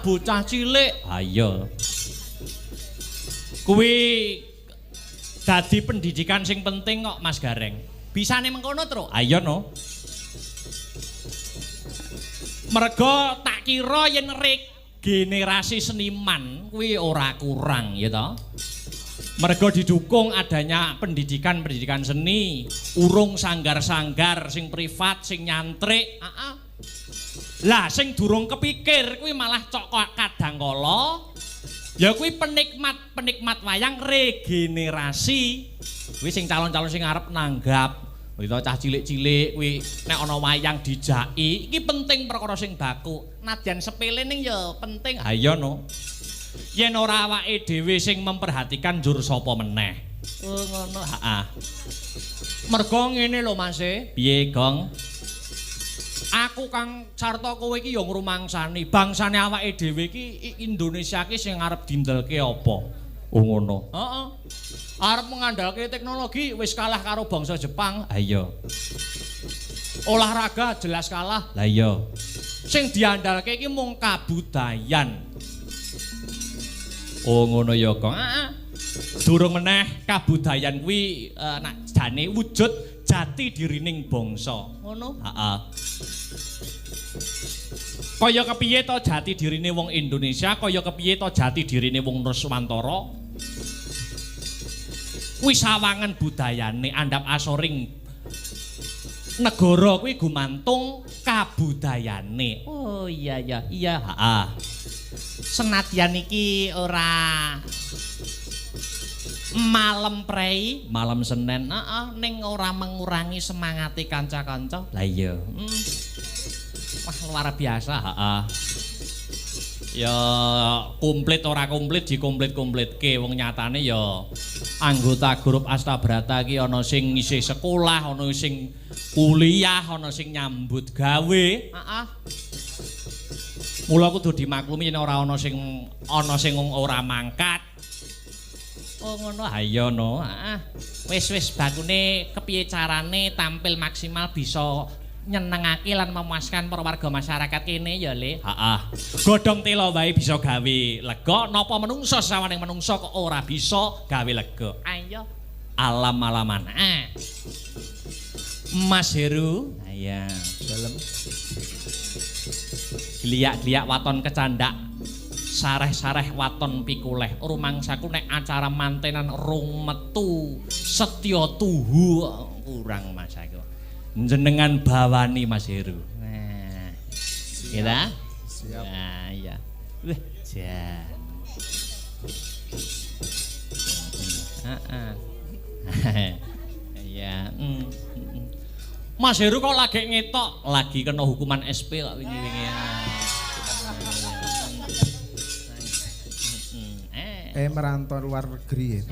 bocah cilik. Ayo. Kuwi dadi pendidikan sing penting kok Mas Gareng. Bisane mengkono tru. Ayo no. Merga tak kira yen generasi seniman kuwi ora kurang ya toh. Merga didukung adanya pendidikan seni, urung sanggar-sanggar sing privat sing nyantrik. Lah sing durung kepikir kuwi malah cok kadangkala ya kuwi penikmat wayang regenerasi. Kuwi sing calon-calon sing arep nanggap. Itu cah cilik-cilik kuwi nek ana wayang dijaki, iki penting perkara sing baku. Nadyan sepele ning ya penting. Ayo no. Yen ora awake dhewe sing memperhatikan njur sapa meneh. Oh ngono, heeh. Mergo ngene lho Mas e. Piye, Gong? Aku Kang Sarta kowe iki ya ngrumangsani bangsane awake dhewe iki Indonesia iki sing arep dindelke apa? Oh ngono. Heeh. Arep mengandalke teknologi wis kalah karo bangsa Jepang. Ayo. Olahraga jelas kalah. Lah iya. Sing diandalke iki mung kabudayan. Oh ngono ya, Kang. Heeh. Durung meneh kabudayan kuwi nak jane wujud jati dirining bangsa. Ngono? Heeh. Kaya kepiye to jati dirine wong Indonesia, kaya kepiye to jati dirine wong Nuswantara? Kuwi sawangan budayane andhap asoring negara kuwi gumantung kabudayane. Oh iya, heeh. Senadyan iki ora malam prei, malam Senin, ning ora mengurangi semangati kanca-kanca. Lah iya. Wah luar biasa, heeh. Ya komplit ora komplit dikomplit-komplitke wong nyatane ya anggota grup Astabrata iki ana sing isih sekolah, ana sing kuliah, ana sing nyambut gawe, heeh. Mula kudu dimaklumi yen ora ana sing ora mangkat. Oh ngono, ayo no, heeh. Wis bakune kepiye carane tampil maksimal bisa nyenengake lan memuaskan para warga masyarakat kene ya Le. Heeh. Godhong tela wae bisa gawe lega, napa menungso sawaning menungso kok ora bisa gawe lega. Ayo. Alam-alaman. Mas Heru. Iya. Dalem. Gliak-gliak waton kecandak. Sareh-sareh waton pikuleh. Rumangsaku nek acara mantenan rung metu setya tuhu kurang Mas aku. Jenengan bawani Mas Heru. Nah. Kita? Siap. Nah, iya. Wih, jan. Iya. Mas Heru kok lagi ngetok, lagi kena hukuman SP kok wingi-wingi. Merantau luar negeri ya.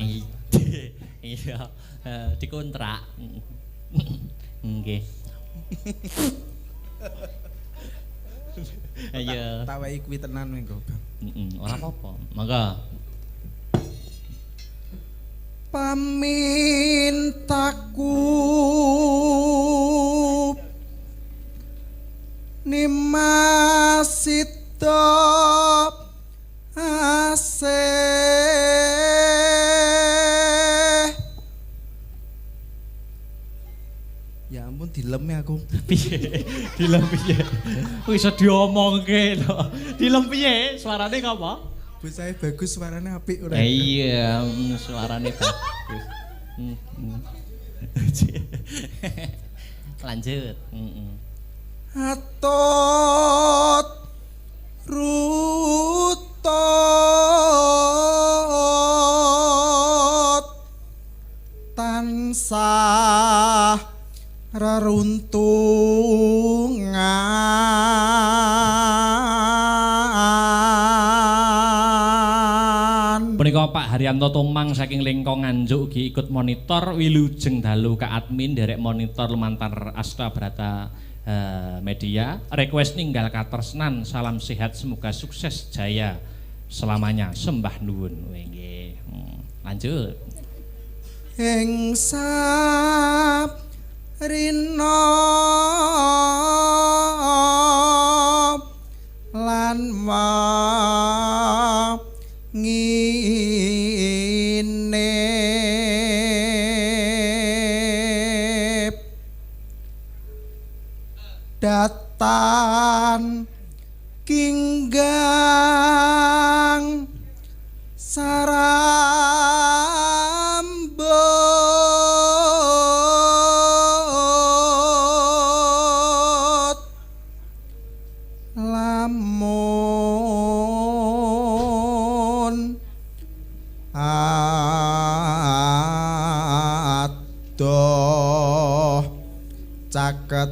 Iya, dikontrak. Nggih. Ayo. Tawahi kuwi tenan mengko, Bang. Ora apa-apa. Mangga. Pamintaku nimasita ya ampun dilem aku. Piye? Dilem piye? Wis diomongke lho. Dilem piye? Suarane ngapa? Bocahe bagus suarane apik ora. Iya, suarane bagus. Lanjut. Atot rutut tansah reruntungan. Punika Pak Haryanto Tumang saking Lengkong Nganjuk ugi ikut monitor wilujeng dalu ka admin derek monitor lumantar Astabrata media. Request ninggal katresnan, salam sehat, semoga sukses jaya selamanya. Sembah nuwun. Nggih. Lanjut. Ing sabrina lan lan wangine datan kinggang sarambut lamun adoh caketing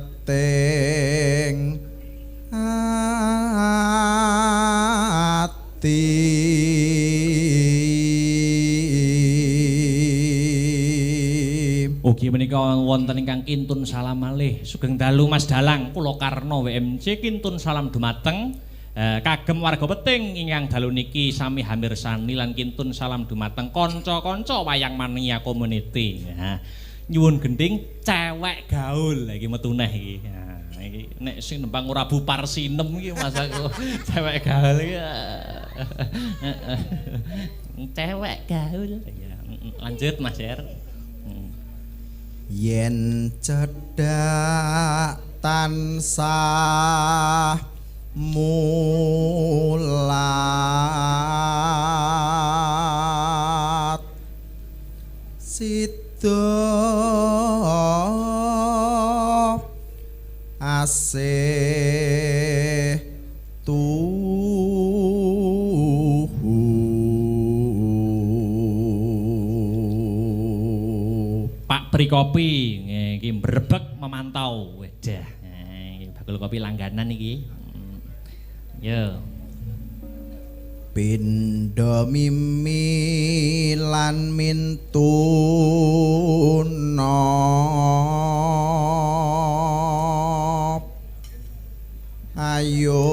Ugi menika wonten ingkang kintun salam malih sugeng dalu Mas Dalang kula Karno WMC kintun salam dumateng kagem warga Peting ingkang dalu niki sami hamirsani lan kintun salam dumateng kanca-kanca wayang mania community. Nyuwun gending cewek gaul iki metu neh iki. Iki nek sing nembang ora bupar sinem iki masa cewek gaul iki. Cewek gaul. Lanjut Mas Er. Yen cedhak tansah mulat sida asih Kopi iki mbrebek memantau wedah iki bakul kopi langganan iki yo pindha mimi lan mintuna ayo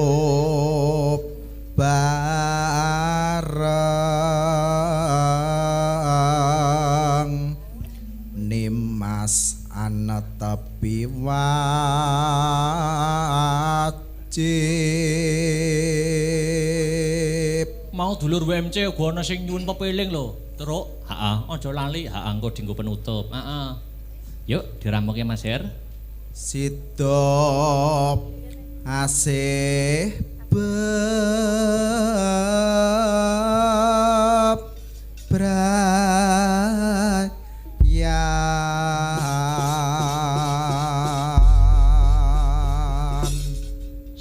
bareng nimas ana tepi wajib mau dulur WMC uga ana sing nyuwun pepeling lho teruk heeh aja lali heeh engko dienggo penutup heeh yuk dirampungke Mas Her sidop asih beb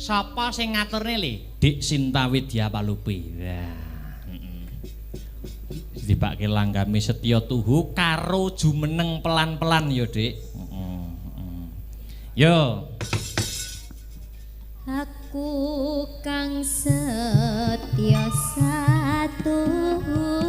sapa sing ngaturne li Dik Sinta Widya Palupi dibake langgami setya tuhu karo jumeneng pelan-pelan ya Dik yo aku kang setya satuhu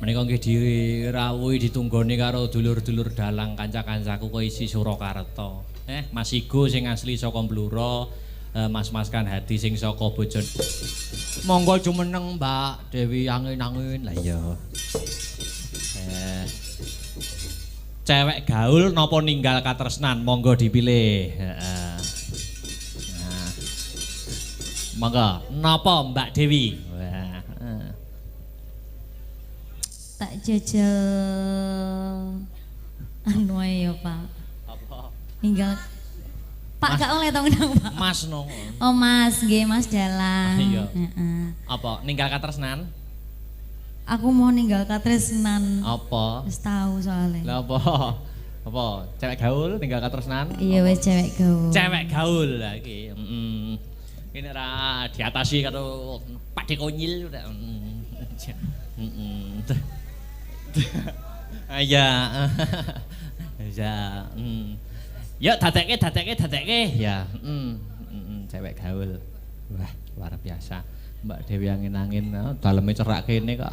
Menika nggih dirawuhi ditunggoni karo dulur-dulur dalang kanca-kancaku kok isi Surakarta. Mas Igo sing asli saka Bluro, Mas Kan Hadi sing saka Bojon. Monggo jumeneng Mbak Dewi angin-angin. Lah iya. Cewek gaul napa ninggal katresnan? Monggo dipilih. Heeh. Nah. Monggo, napa Mbak Dewi? Wah. Tak jajal anu ae ya, Pak. Apa? Ninggal Pak gak oleh tau nang Pak. Mas no. Oh Mas, nggih Mas Dalang. Iya. Heeh. Apa? Ninggal katresnan? Aku mau ninggal katresnan. Apa? Wis tahu soalnya. Lah apa? Apa? Cewek gaul ninggal katresnan? Iya wis cewek gaul. Cewek gaul lah iki. Heeh. Ini ra diatasi karo Pakde Konyil udah. Heeh. Ya. Ya. Yuk dadekke ya. Cewek gaul. Wah, luar biasa. Mbak Dewi angin-angin, daleme cerak kene kok.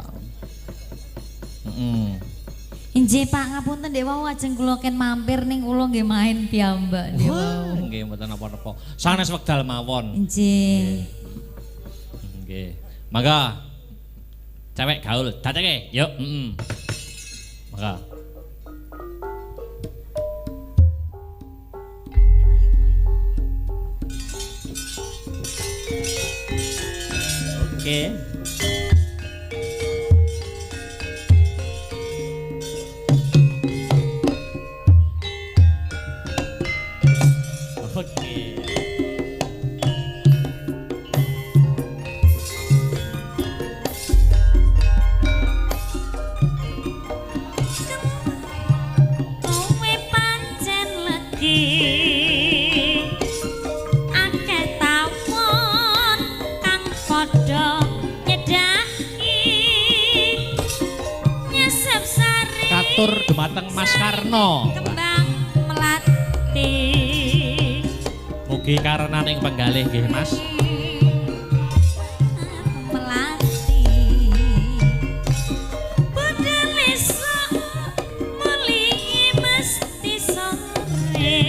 Injih Pak ngapunten Dek wau ajeng kula ken mampir ning kula nggih main piyambak Dek wau. Nggih mboten napa-napa. Sanes wekdal mawon. Injih. Nggih. Mangga. Cewek gaul, dadekke. Yuk, Mangga. Oke. Oke. Kowe pancen legi akeh tawon kang padha nyedaki nyesep sari Katur dumateng Mas Karno. kembang melati Mugi karenaning penggalih nggih Mas. melati budal esuk muli mesti sore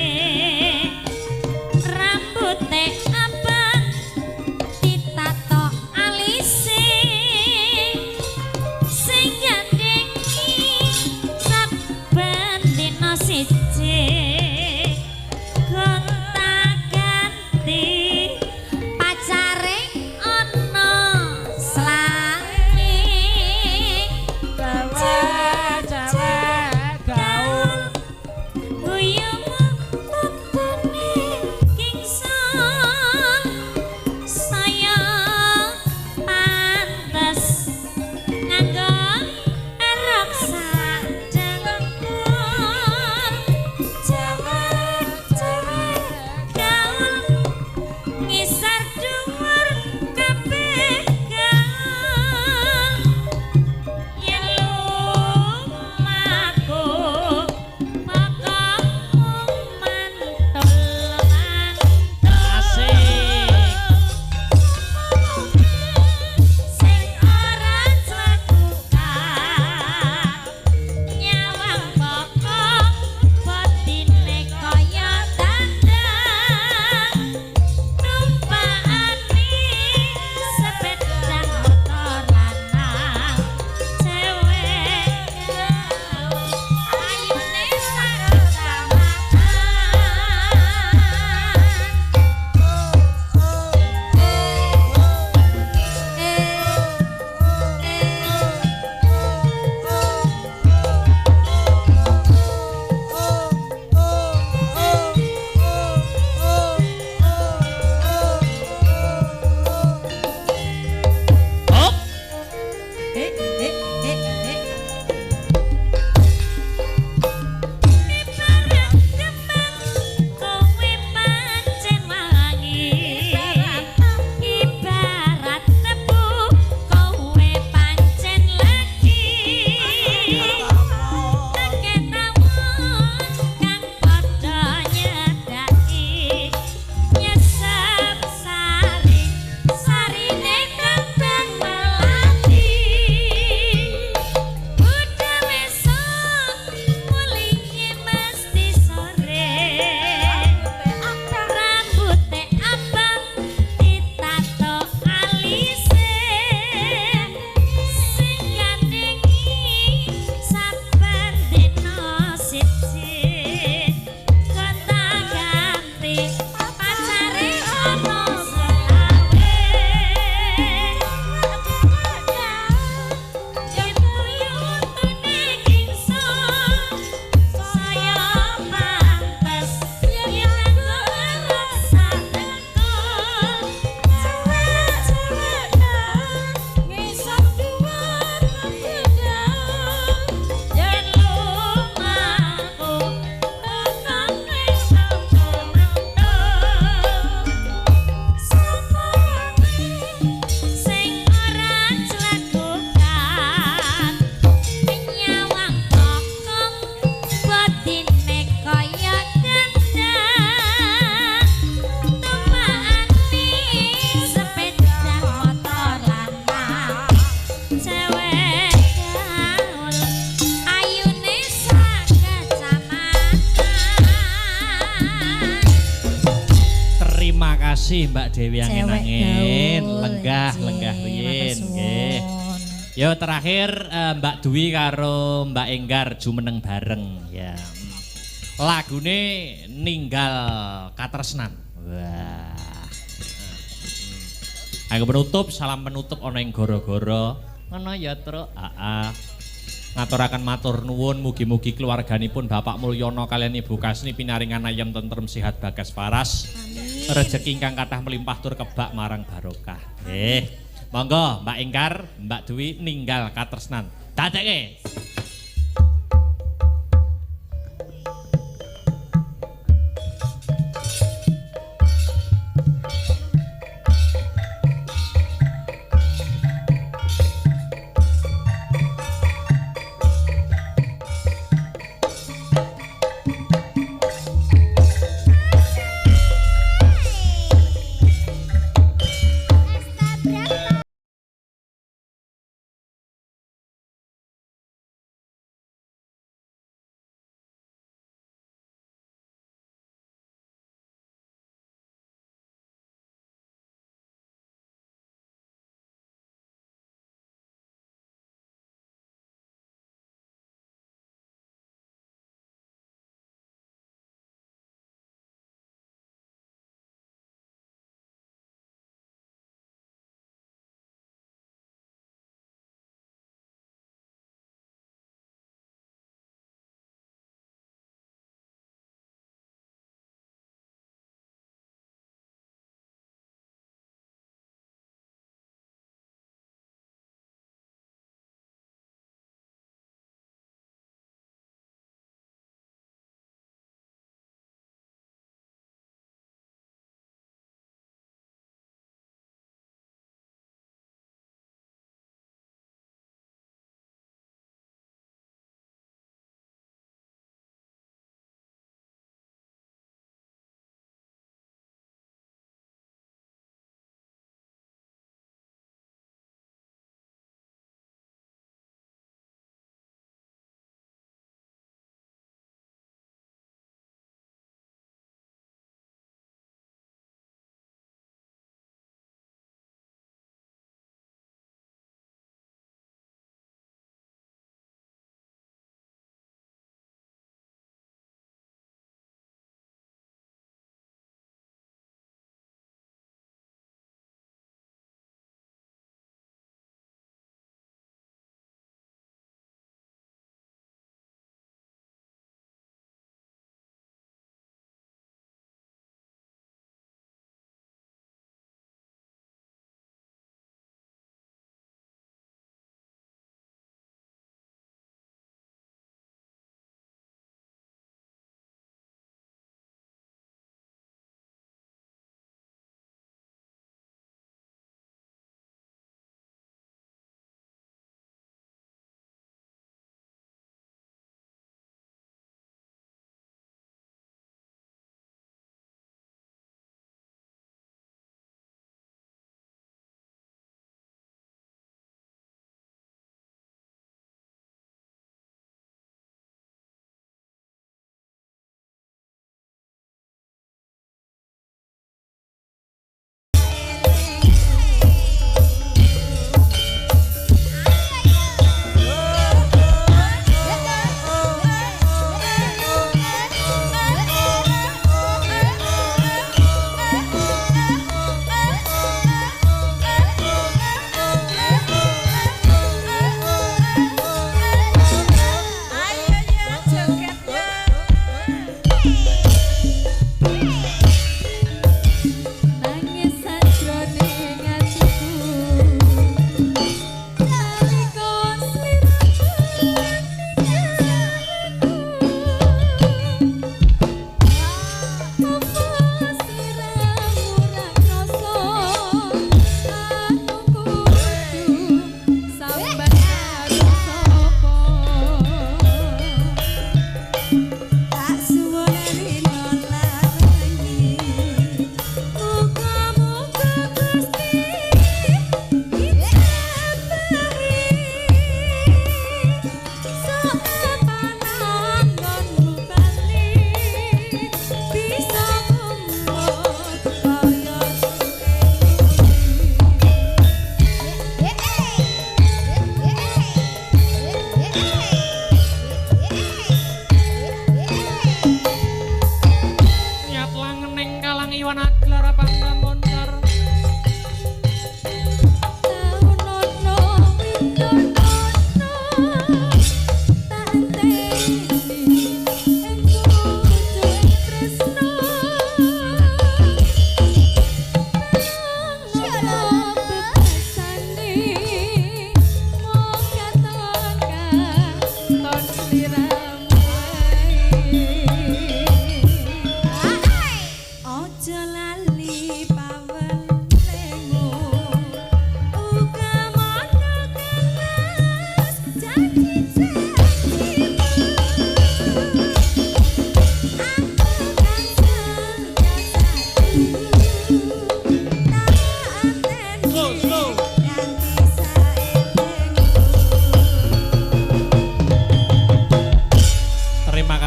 rambute abang ditato alise sing gandengi saben dina siji gonta ganti kasih Mbak Dewi Cewek angin-angin. gaul, Lenggah Cie, riyin matur nggih. suwun. Yo terakhir Mbak Dwi karo Mbak Enggar jumeneng bareng ya. Lagune ninggal katresnan. Wah. Aku penutup salam penutup ana ing gara-gara ngono ya Truk. Ngaturaken matur nuwun mugi-mugi keluarganipun Bapak Mulyono kalian Ibu Kasni pinaringan ayam tentrem sehat bagas waras. Rezeki ingkang kathah melimpah tur kebak marang barokah. Monggo Mbak Enggar, Mbak Dwi ninggal katresnan. Dadekke.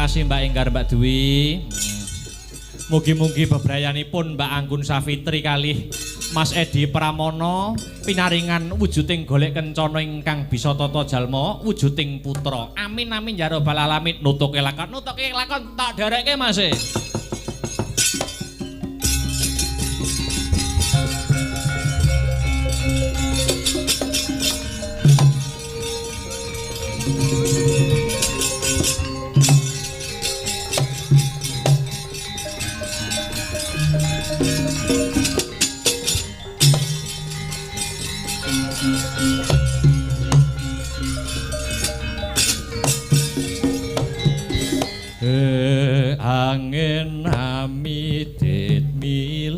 kasih Mbak Enggar Mbak Dwi. Mugi-mugi bebrayanipun Mbak Anggun Safitri kalih Mas Edi Pramono pinaringan wujuding golek kencana ingkang bisa tata jalma wujuding putra. Amin amin ya rabbal alamin. Nutuke lakon tak dereke Mas. Angin amidit milir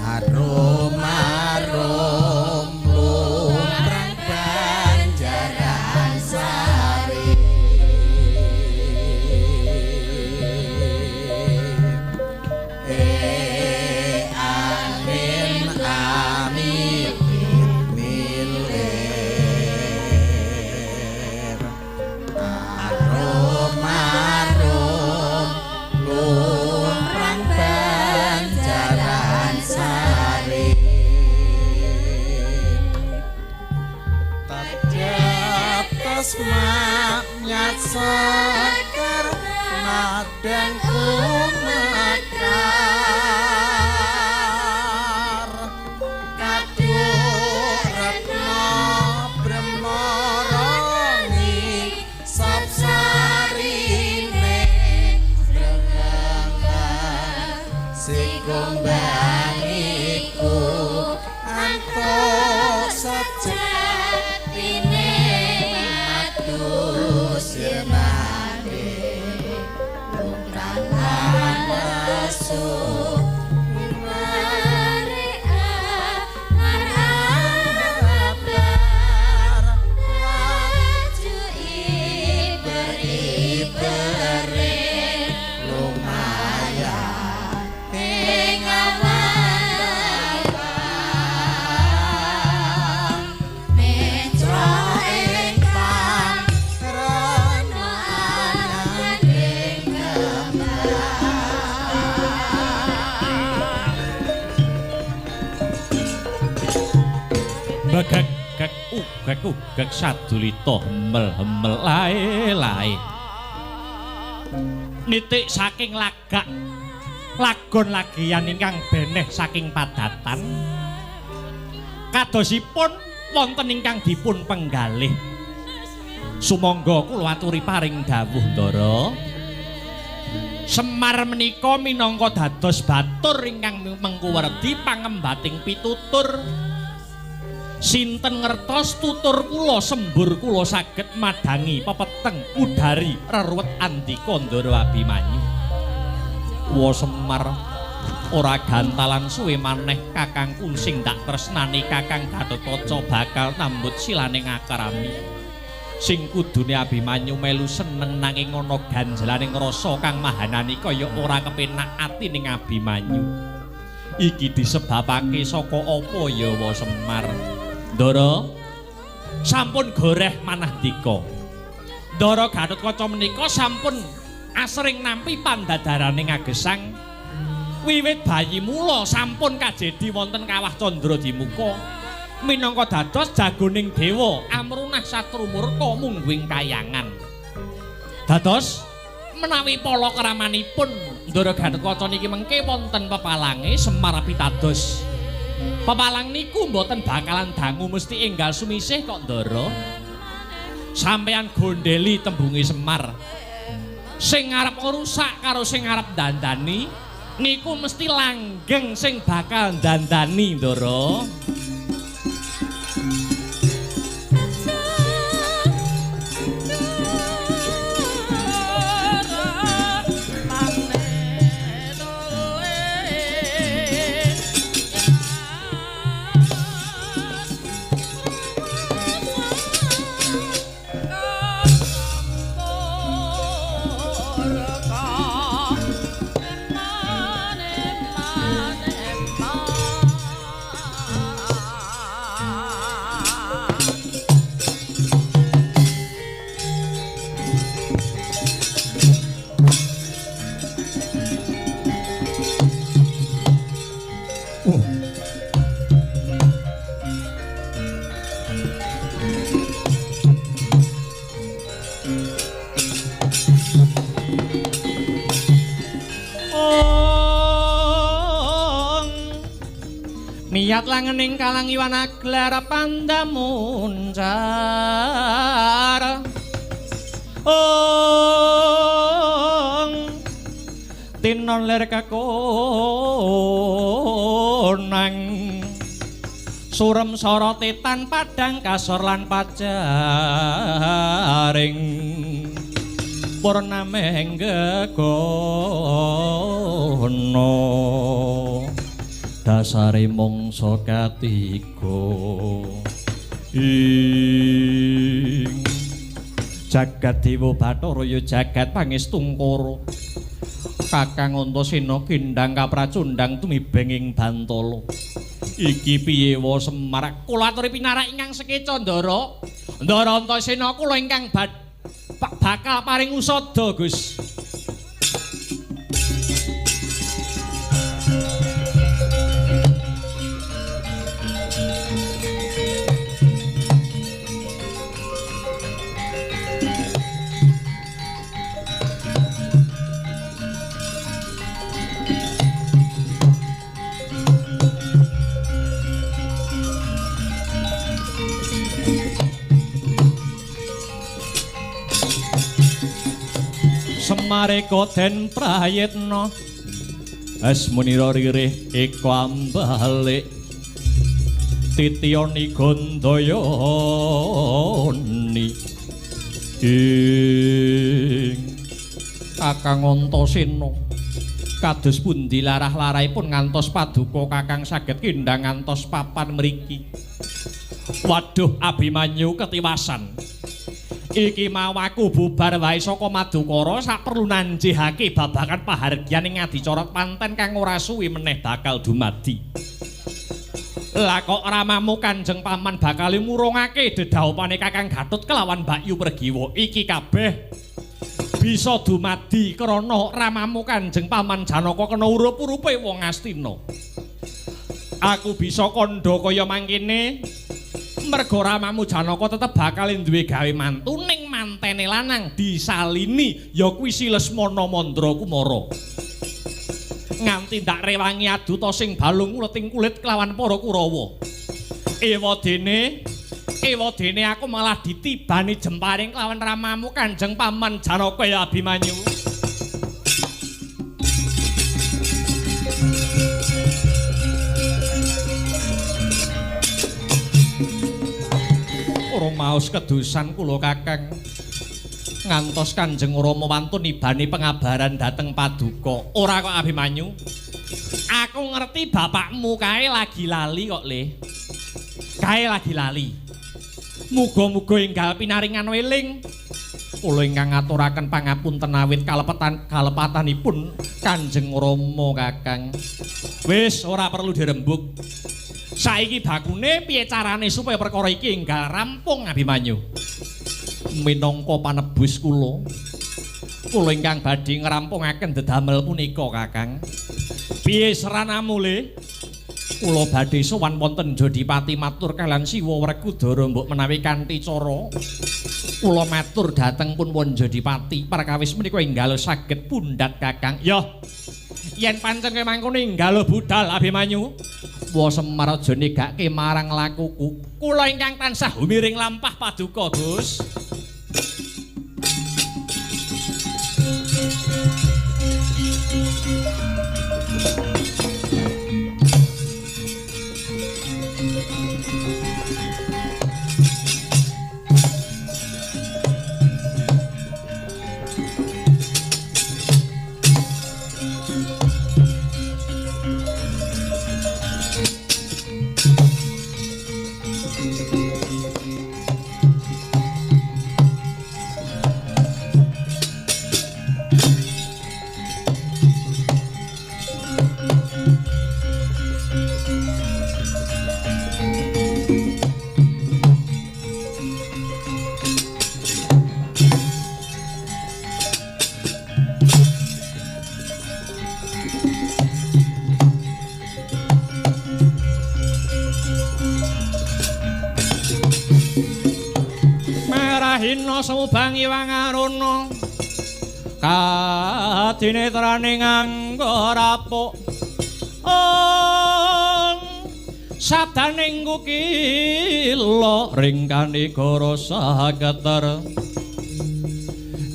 arum-arum lumrang Banjaran Sari angin amidit milir arum-arum lumrang Banjaran Sari terdapat maknyat sekar nadan kumekar kaduk retno bremoroni sop sarine rengengan sikumbangiku antuk sejatine matus yenane bukan anesu Gek sadulita hemel-hemel lae-lae. Nitik saking lagak lagon lagian ingkang beneh saking padatan. Kadosipun wonten ingkang dipun penggalih. Sumangga kula aturi paring dawuh Ndara. Semar menika minangka dados batur ingkang mengkuwerdi pangembating pitutur. Sinten ngertos tutur kula sembur kula saged madangi pepeteng udari reruwet andika Ndara Abimanyu. Wa Semar ora gantalan suwe maneh Kakang Kunsing dak tresnani Kakang Gatotkaca bakal nambut silane ngakarami. Sing kudune Abimanyu melu seneng nanging ana ganjelaning rasa kang mahanani kaya ora kepenak ati ning Abimanyu. Iki disebabake saka apa ya Wa Semar? Ndara sampun goreh manah dika. Ndara Gatotkaca menika sampun asring nampi pandadarane ngagesang. Wiwit bayi mula sampun kajedi wonten kawah Candra Dimuka. Minangka dados jagoning dewa amrunah satru murka mungguing kayangan. Dados menawi pala kramanipun Ndara Gatotkaca niki mengke wonten pepalange Semar pitados. Pepalang niku mboten bakalan dangu mesti enggal sumisih kok Ndara. Sampeyan gondeli tembunge Semar. Sing ngarep ngrusak karo sing ngarep dandani niku mesti langgeng sing bakal dandani Ndara. Niat langening kalang iwana gelar pandamuncar tinon ler kakonang surem sorotetan padang kasor lan pajaring purnameng gegono dasare mangsa katiga ing jagat dewa Bathara ya jagat pangestungkara Kakang Antasena kindang kapracundang tumibeng ing Bantala iki piye wa Semar kula aturi pinarak ingkang sekeca Ndara Ndara Antasena kula ingkang bakal paring usada Gus Semareka den prayitna asmunira ririh eka ambalik titiyani gandayani ing Kakang Antasena kados pundi larah-larahipun ngantos paduka Kakang saged kindang ngantos papan mriki waduh Abimanyu ketiwasan iki mawaku bubar wae saka Madukara saperlu nanjihake babagan pahargyan ing adicara panten kang ora suwi meneh bakal dumadi. Lah kok ramamu Kanjeng Paman bakal murungake dedhaupane Kakang Gatut kelawan Mbak Yu Pergiwa iki kabeh bisa dumadi krana ramamu Kanjeng Paman Janaka kena urup-urupe wong Astina. Aku bisa kandha kaya mangkene merga ramamu Janaka tetep bakal duwe gawe mantu ning mantene lanang disalini ya kuwi si Lesmana Mandra Kumara nganti ndak rewangi aduta sing balung uleting kulit kelawan para Kurawa ewadene aku malah ditibani jemparing kelawan ramamu Kanjeng Paman Janaka ya Abimanyu Urung maos kedusan kula Kakang ngantos Kanjeng Rama wantun nibani pengabaran dhateng Paduka ora kok Abimanyu aku ngerti bapakmu kae lagi lali kok Le kae lagi lali muga-muga enggal pinaringan weling kula ingkang ngaturaken pangapunten awit kalepatanipun Kanjeng Rama Kakang wis ora perlu dirembug saiki bakune piye carane supaya perkara iki enggal rampung Abimanyu minangka panebus kula ingkang badhe ngrampungaken dedamel punika Kakang piye seranamu Le kula badhe sowan wonten Jodipati matur kalian Siwa Werkudara mbok menawi kanthi cara kula matur dhateng pun Jodipati perkawis menika enggal saged pundhat Kakang ya yen pancen mangkono enggal budal Abimanyu wa Semar aja negake marang lakuku kula ingkang tansah humiring lampah Paduka Gus Hina sumubang iwang aruna kadinetrane nganggo rapuk sadaning kukila ringkane goro saketer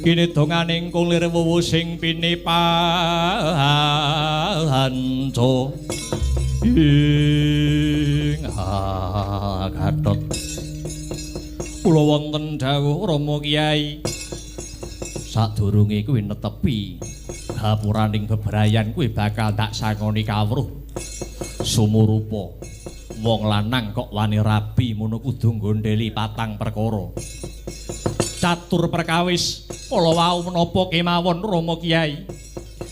kini donganing kulir wuwu sing pinipanco ing Gatot kula wonten dawuh Rama Kyai sadurunge kuwi netepi gapuraning bebrayan kuwi bakal tak sangoni kawruh sumurupa wong lanang kok wani rabi mono kudu nggondheli patang perkara catur perkawis kala wau menapa kemawon Rama Kyai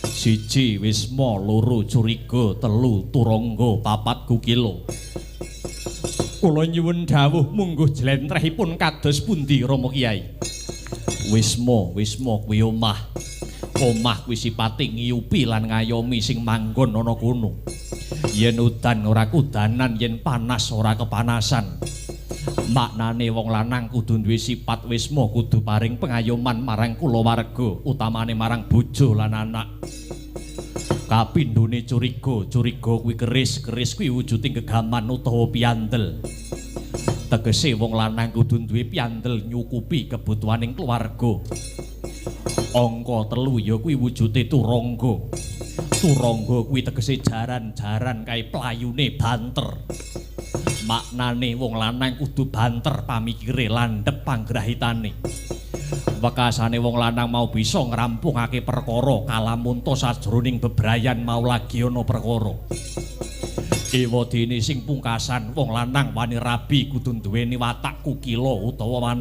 siji wisma loro curiga telu turangga papat kukila kula nyuwun dawuh mungguh jlentrehipun kados pundi Rama Kyai wisma kuwi omah kuwi sipate ngiyupi lan ngayomi sing manggon ana kono yen udan ora kudanan yen panas ora kepanasan maknane wong lanang kudu duwe sifat wisma kudu paring pengayoman marang kulawarga utamane marang bojo lan anak kapindhone curiga kuwi keris kuwi wujuding gegaman utawa piandel tegese wong lanang kudu duwe piandel nyukupi kebutuhaning keluarga angka 3 ya kuwi wujude turangga kuwi tegese jaran kae playune banter maknane wong lanang kudu banter pamikire landhep panggrahitane wekasane wong lanang mau bisa ngrampungake perkara kalamunta sajroning bebrayan mau lagi ana perkara ewadene sing pungkasan wong lanang wani rabi kudu duweni watak kukila utawa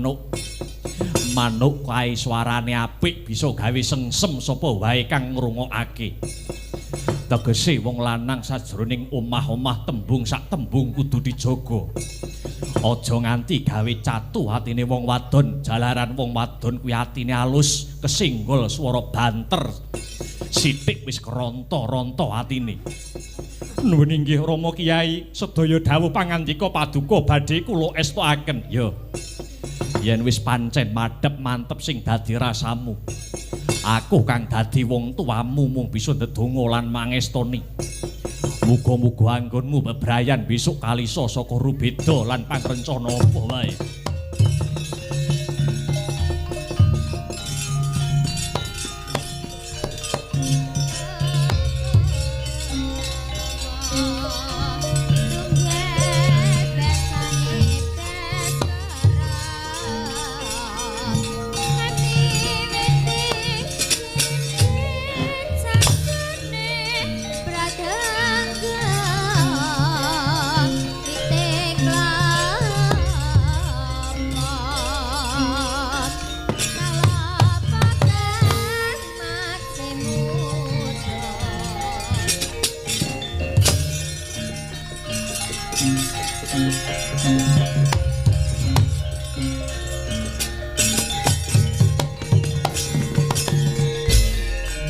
manuk kae swarane apik bisa gawe sengsem sapa wae kang ngrungokake tegese wong lanang sajroning omah-omah tembung sak tembung kudu dijaga aja nganti gawe catu atine wong wadon jalaran wong wadon kuwi atine alus kesinggol swara banter sithik wis keronto-ronto atine nuwun inggih Rama Kyai sedaya dawuh pangandika paduka badhe kula estukaken ya yen wis pancen madhep mantep sing dadi rasamu aku kang dadi wong tuamu mung bisa ndedonga lan mangestoni muga-muga anggonmu bebrayan besok kalisa saka rubeda lan pangrencana apa wae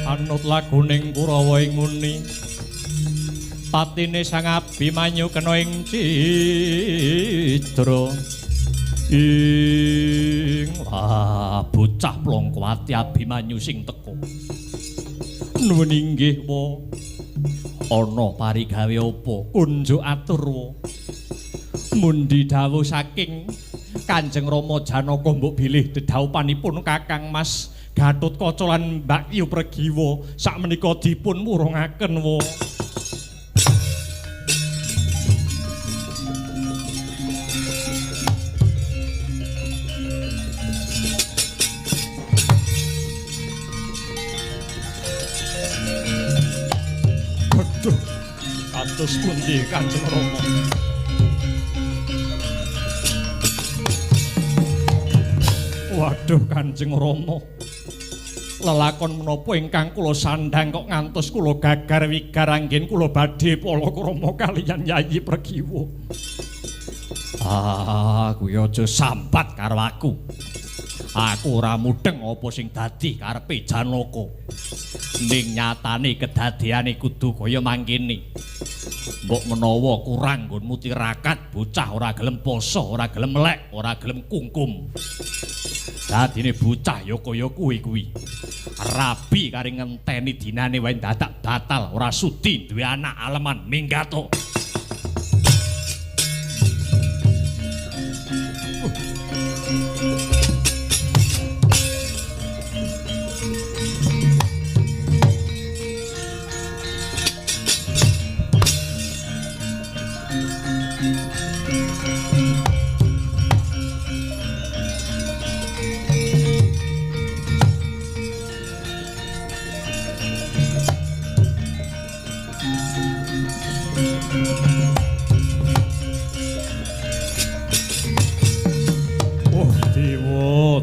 Anut laguning Kurawa ing muni patine Sang Abimanyu kena ing cidra ing bocah Plongkowati Abimanyu sing teka nuwun inggih wa ana parigawe apa unjuk atur wa mundi dawuh saking Kanjeng Rama Janaka mbok bilih dedhaupanipun Kakang Mas Gatotkaca lan Mbak Yu Pregiwa sakmenika dipun wurungaken wa Aduh kados pundi Kanjeng Rama Waduh Kanjeng Rama lelakon menapa ingkang kula sandhang kok ngantos kula gagar wigar anggen kula badhe palakrama kaliyan Yayi Pregiwa. Kuwi aja sambat karo aku. Aku ora mudeng apa sing dadi karepe Janaka. Ning nyatane kedadeane kudu kaya mangkene. Mbok menawa kurang nggonmu tirakat, bocah ora gelem poso, ora gelem melek, ora gelem kungkum. Dadine bocah ya kaya kuwi. Rabi kari ngenteni dinane wae dadak batal, ora sudi duwe anak aleman minggat.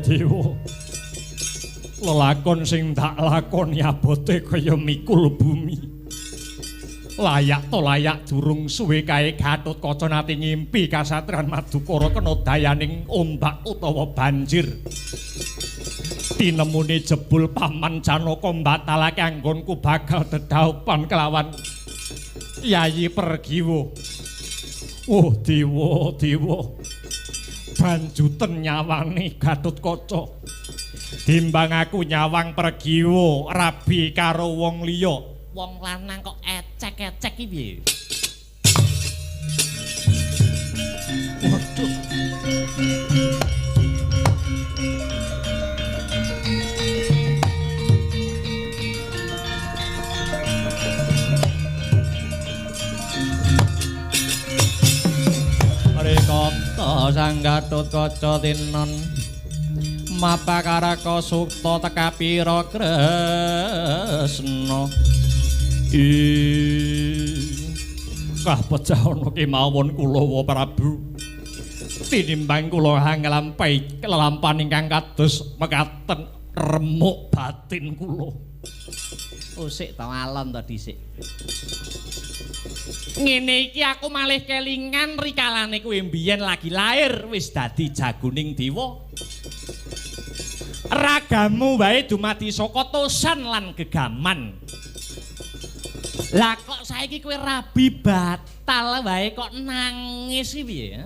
Dewa. Lelakon sing tak lakoni abote kaya mikul bumi. Layak to layak durung suwe kae Gatotkaca nate ngimpi kasatriyan Madukara kena dayaning ombak utawa banjir. Tinemune jebul paman Janaka mbatalake anggonku bakal dedaupan kelawan Yayi Pergiwa. Oh dewa. Banjuten nyawani Gatotkaca. Timbang aku nyawang Pergiwa rabi karo wong liya. Wong lanang kok ecek-ecek iki piye? Waduh. Rikata sang Gatotkaca tinon mapakaraka sukta tekapira Kresna. Kapecah ana kemawon kula Prabu. Tinimbang kula nglampahi kelelampahan ingkang kados mekaten remuk batin kula. Oh sik ta alon ta dhisik. Ngene iki aku malih kelingan rikalane kowe mbiyen lagi lair wis dadi jagoning dewa. Ragamu wae dumadi saka tosan lan gegaman. Lah kok saiki kowe rabi batal wae kok nangis iki piye?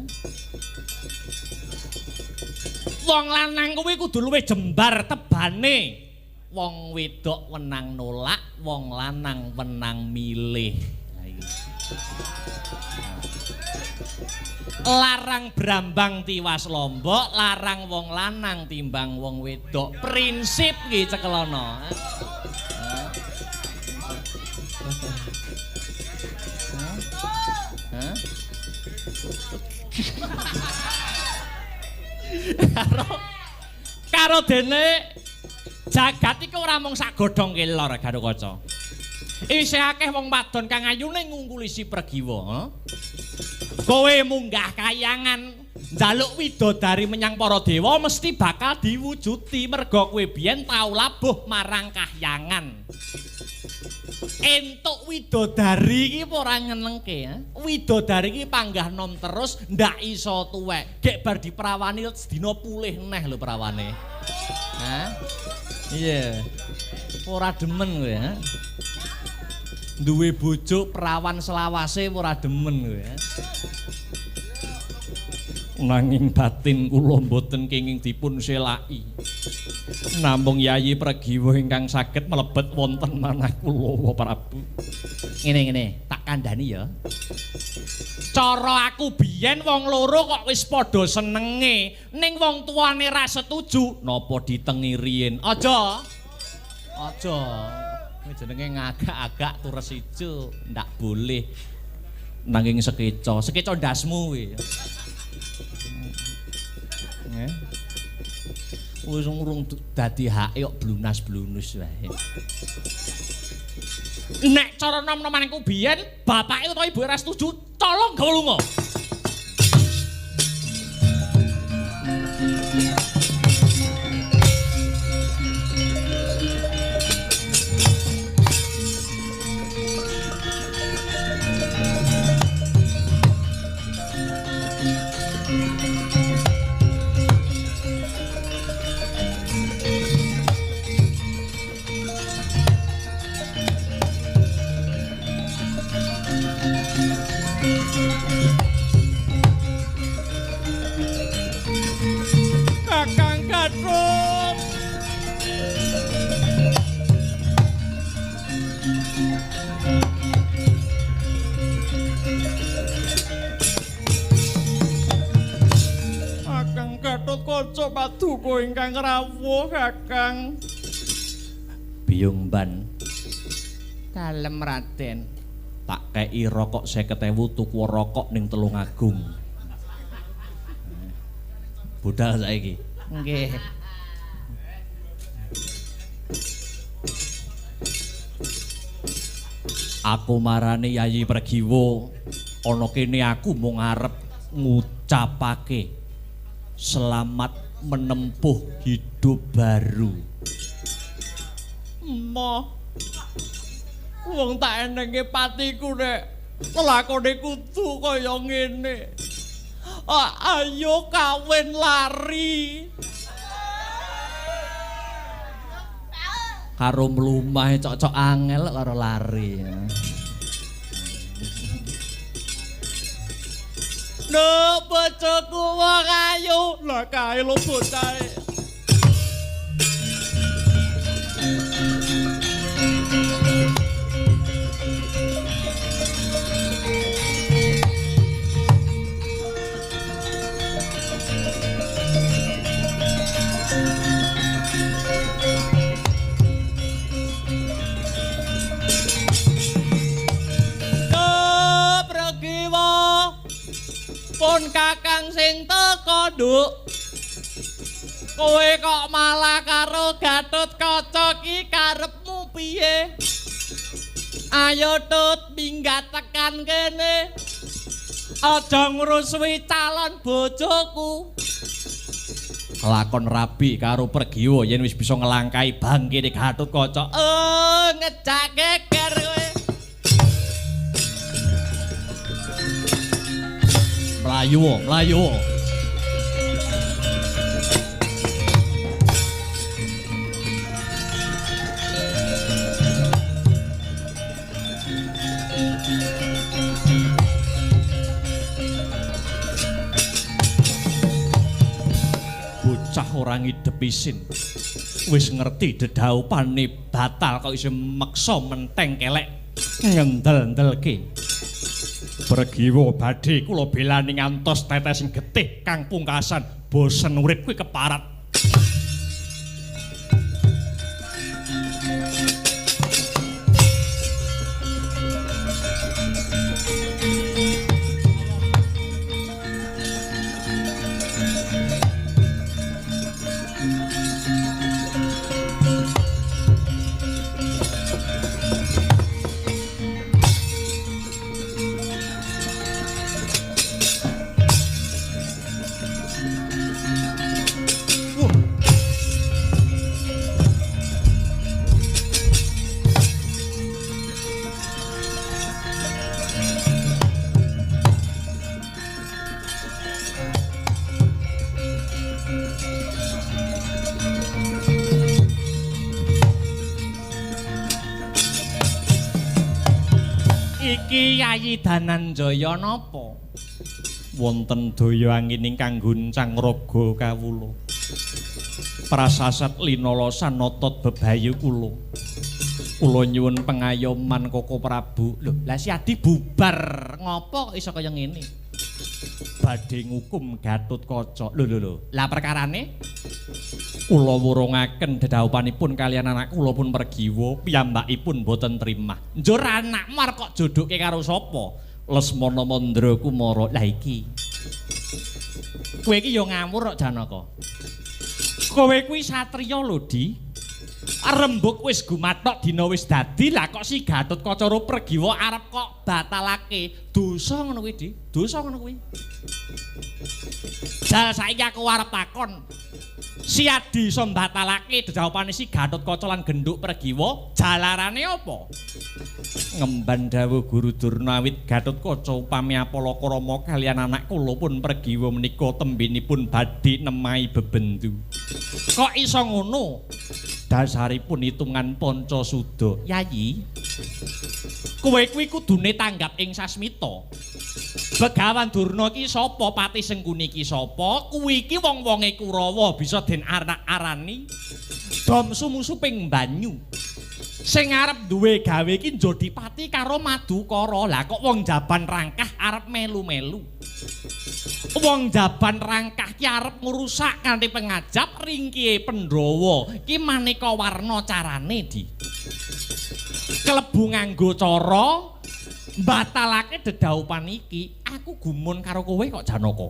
Wong lanang kuwi kudu luwih jembar tebane. Wong wedok wenang nolak, wong lanang wenang milih. Larang brambang tiwas lombok, larang wong lanang timbang wong wedok. Prinsip iki cekelana. Karo dene jagat iku ora mung sak godhong kelor Gatotkaca. Isih akeh wong wadon kang ayune ngungkuli si Pergiwa. Kowe munggah kayangan njaluk widodari menyang para dewa mesti bakal diwujuti merga kowe biyen tau labuh marang kahyangan. Entuk widodari iki ora ngenengke ya. Widodari iki panggah nom terus ndak iso tuwek. Gek bar diprawani sedina pulih neh lho prawane. Hah? Iya. Ora demen kowe ya. Duwe bojo perawan selawase ora demen kowe ya. Nanging batin kula mboten kenging dipun selaki. Namung Yayi Pergiwa ingkang saged mlebet wonten manah kula Prabu. Ngene tak kandhani ya. Cara aku biyen wong loro kok wis padha senenge, ning wong tuane ra setuju, napa ditengi riyin. Aja. Kuwi jenenge ngagak-agak tures ijo, ndak boleh. Nanging sekeca ndasmu kuwi. Wis urung dadi hake kok blunas-blunus wae. Nek cara nom-nomanku biyen bapake utawa ibuke ora setuju, tolong gawa lunga. Kaca Paduka ingkang rawuh Kakang. Biyung Ban. Kalem Raden. Tak kei rokok 50.000 tuku rokok ning Tulungagung. Budal saiki. Nggih. Aku marani Yayi Pregiwa, ana kene aku mung arep ngucapake selamat menempuh hidup baru. Emoh. Wong tak enenge patiku nek lakone kudu kaya ngene. Ayo kawin lari. Karo mlumah cocok angel karo lari. No bojoku wong ayu. Lah kae lho bocahe. Pun Kakang sing teka nduk. Kowe kok malah karo Gatotkaca ki karepmu piye? Ayo Tut minggat tekan kene. Aja ngrusuhi calon bojoku. Kelakon rabi karo Pregiwa yen wis bisa ngelangkai bangkine Gatotkaca. Ngejak geger kowe. Melayu. Bocah ora ngidep isin. Wis ngerti dedaupane batal kok isih meksa menteng kelek ngendel-ndelke. Pregiwa badhe kula belani ngantos tetes sing getih kang pungkasan bosen urip kuwi keparat. Iki Yayi Dananjaya napa? Wonten daya angin ingkang guncang raga kawula. Prasasat linalosan notot bebayu kula. Kula nyuwun pengayoman Koko Prabu. Lho, lah si Adi bubar. Ngopo kok iso kaya ngene? Badhe ngukum Gatotkaca. Lho. Lah perkarane kula wurungaken dedaupanipun kaliyan anak kula pun Pregiwa, piyambakipun boten trimah. Njur anak mar kok jodoke karo sapa? Lesmana Mandra Kumara. Lah iki. Kowe iki ya ngawur kok Janaka. Kowe kuwi satriya lho, Di. Rembug wis gumathok dina wis dadi, lah kok si Gatotkaca karo Pregiwa arep kok batalake. Dosa ngono kuwi, Di. Dosa ngono kuwi. Jal saiki aku arep takon. Si Adi iso mbatalake dedhaupane si Gatotkaca lan genduk Pregiwa, jalarane apa? Ngemban dawuh Guru Durna awit Gatotkaca upami Apalakrama kaliyan anak kula pun Pregiwa menika tembinipun badhe nemahi bebendu. Kok iso ngono? Dasaripun hitungan Pancasuda. Yayi, kowe kuwi kudune tanggap ing sasmita. Begawan Durna ki sapa? Pati Sengkuni ki sapa? Kuwi iki wong-wonge Kurawa bisa den arak-arani dom sumusuping banyu. Sing arep duwe gawe iki Jodipati karo Madukara. Lah kok wong jaban rangkah arep melu-melu. Wong Jaban Rangkah ki arep ngrusak kanthi pengajap ringkihe Pandhawa ki maneka warna carane di klebu nganggo cara batalake dedaupan iki. Aku gumun karo kowe kok Janaka.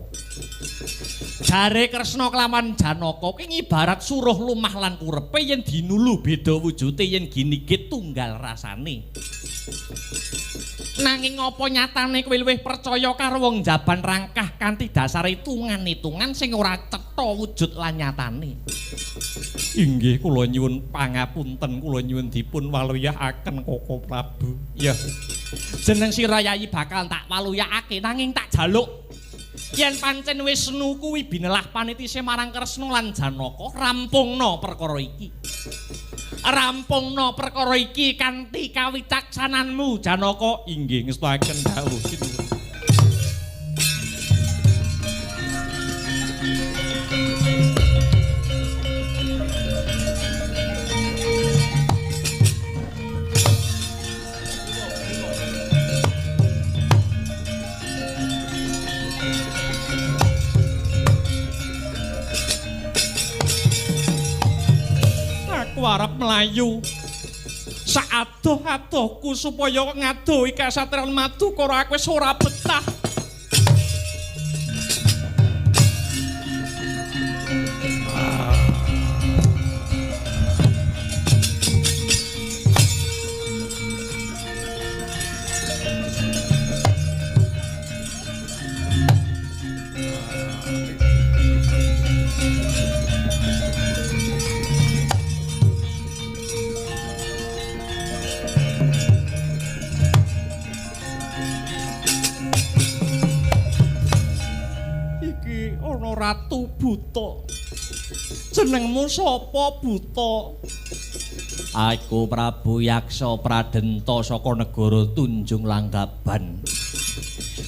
Jare Kresna kelawan Janaka ki ibarat suruh lumah lan kurepe yen dinulu beda wujute yen ginigit tunggal rasane. Nanging apa nyatane kowe luwih percaya karo wong Jaban Rangkah kanthi dasar hitungan-hitungan sing ora cetha wujud lan nyatane. Inggih kula nyuwun pangapunten, kula nyuwun dipun waluyahaken Koko Prabu. Ya. Jeneng sira Yayi bakal tak waluyakake nanging tak jaluk yen pancen Wisnu kuwi binelah panitise marang Kresna lan Janaka rampungna perkara iki. Rampungna perkara iki kanthi kawicaksananmu Janaka. Inggih ngestakaken dawuh sinuwun. Aku arep mlayu saadoh-adohku supaya ngadohi kasatriyan Madukara aku wis ora betah. Ratu Buta. Jenengmu sapa Buta? Aku Prabu Yaksa Pradenta saka negara Tunjung Langgaban.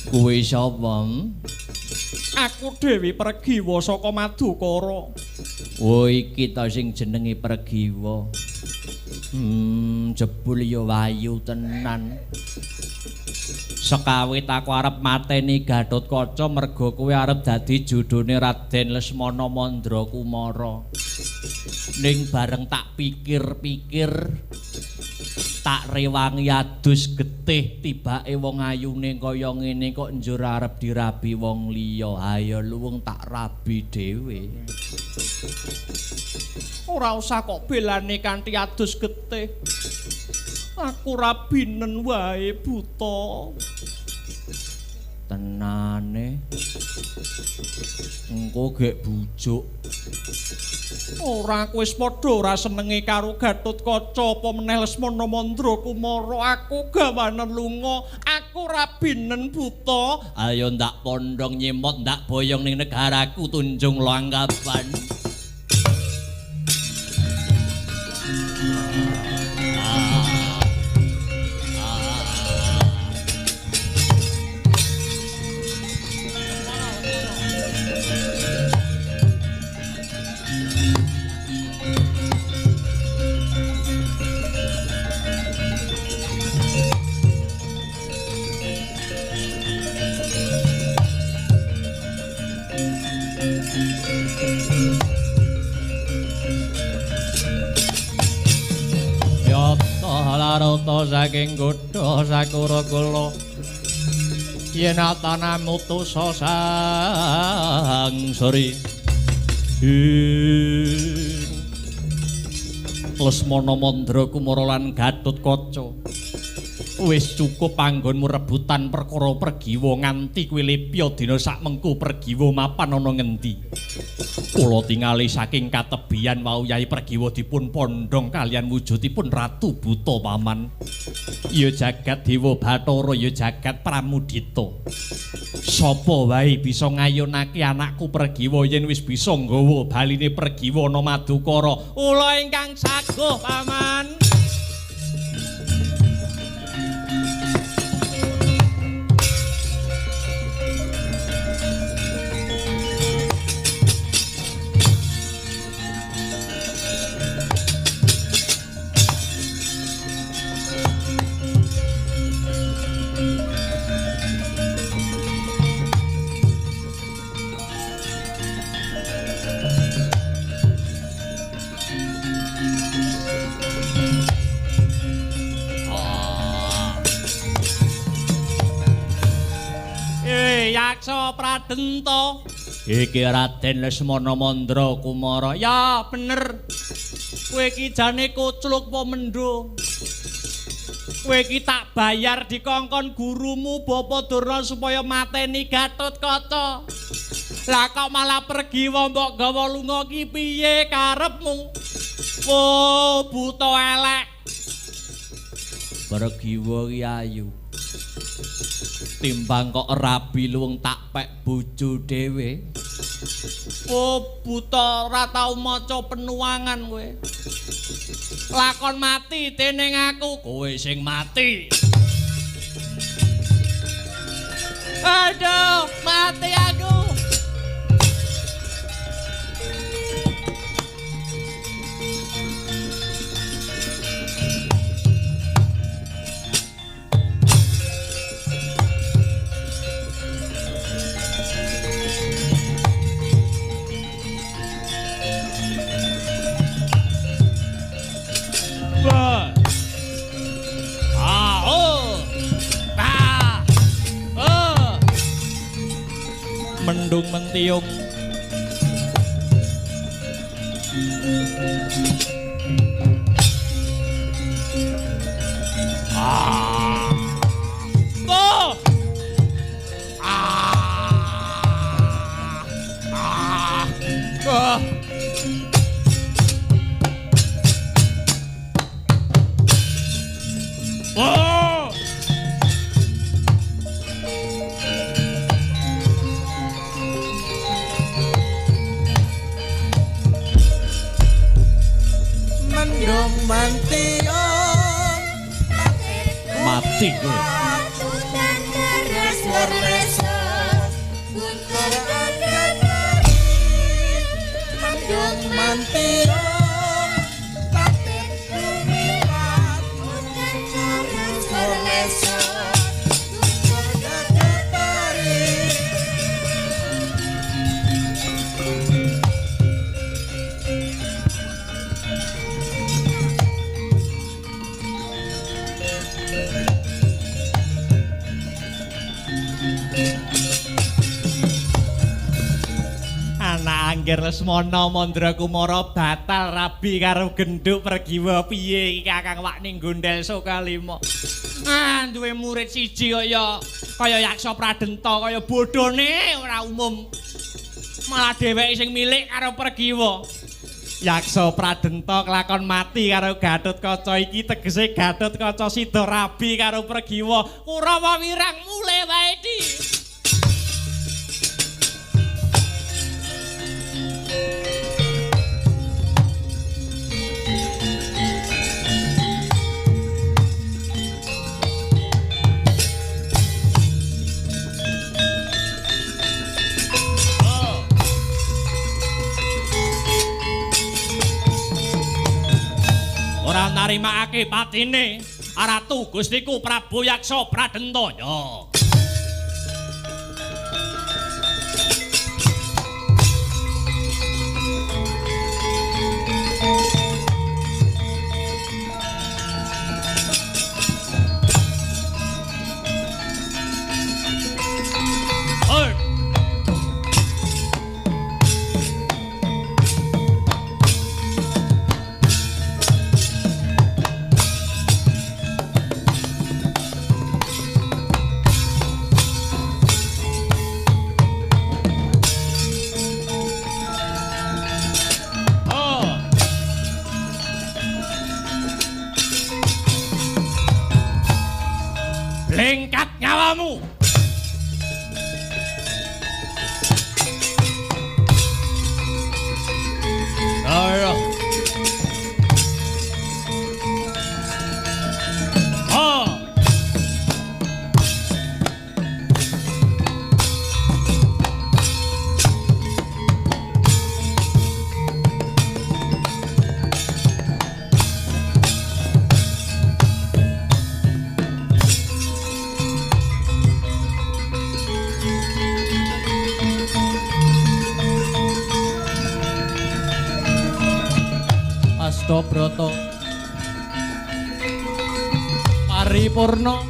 Kuwi sapa? Aku Dewi Pregiwa saka Madukara. Oh iki ta sing jenenge Pregiwa. Jebul ya wayu tenan. Sekawit aku arep mateni Gatotkaca merga kowe arep dadi judone Raden Lesmana Mandrakumara. Ning bareng tak pikir-pikir tak rewangi adus getih tibake wong ayune kaya ngene kok njur arep dirabi wong liya. Ayo luwung tak rabi dhewe. Ora usah kok belane kanthi adus getih. Aku rabinen wae Buta. Tenane. Engko gek bujuk. Ora aku wis padha ora senenge karo Gatotkaca apa meneh Lesmana Mandrakumara. Aku gawanen lunga. Aku rabinen Buta. Ayo ndak pondong nyemot ndak boyong ning negaraku Tunjung Langgaban. Larata saking godha sakura kula yen atana mutusa sang sori Lesmana Mandrakumara lan Gatotkaca wis cukup panggonmu rebutan perkara Pregiwa nganti kowe lepya dina sak mengko Pregiwa mapan ana ngendi. Kula tingali saking katebian wau Yai Pregiwa dipun pondhong kalian wujudipun Ratu Buta paman. Ya jagat Dewa Bathara ya jagat Pramudita. Sapa wae bisa ngayunake anakku Pregiwa yen wis bisa nggawa baline Pregiwa ana Madukara. Ula ingkang saguh paman. Yaksa Pradenta. Iki Raden Lesmana Mandra Kumara. Ya bener. Kowe iki jane kucluk apa mendho? Kowe iki tak bayar dikongkon gurumu Bapak Durna supaya mateni Gatotkaca. Lah kok malah pergi mbok gawa lunga ki piye karepmu? Oh, buta elek. Pergiwa ki ayu. Timbang kok rabi luwung tak pek bojo dhewe. Oh, buta ora tau maca penuangan kowe. Lakon mati dening aku, kowe sing mati. Aduh, mati aku. Mendung mentiung mati kowe. Angger Lesmana Mandra Kumara batal rabi karo genduk pergiwa piye iki Kakang Wakning Gondel Sokalima. Duwe murid siji kaya Yaksa Pradenta kaya bodhone ora umum. Malah dheweke sing milik karo pergiwa. Yaksa Pradenta kelakon mati karo Gatotkaca iki tegese Gatotkaca sida rabi karo pergiwa. Kurawa wirang mule wae di. Ora narimakake patine Ratu Gustiku Prabu Yaksa Pradenta ya. Lengkat nyawamu. Ayo. Astabrata paripurna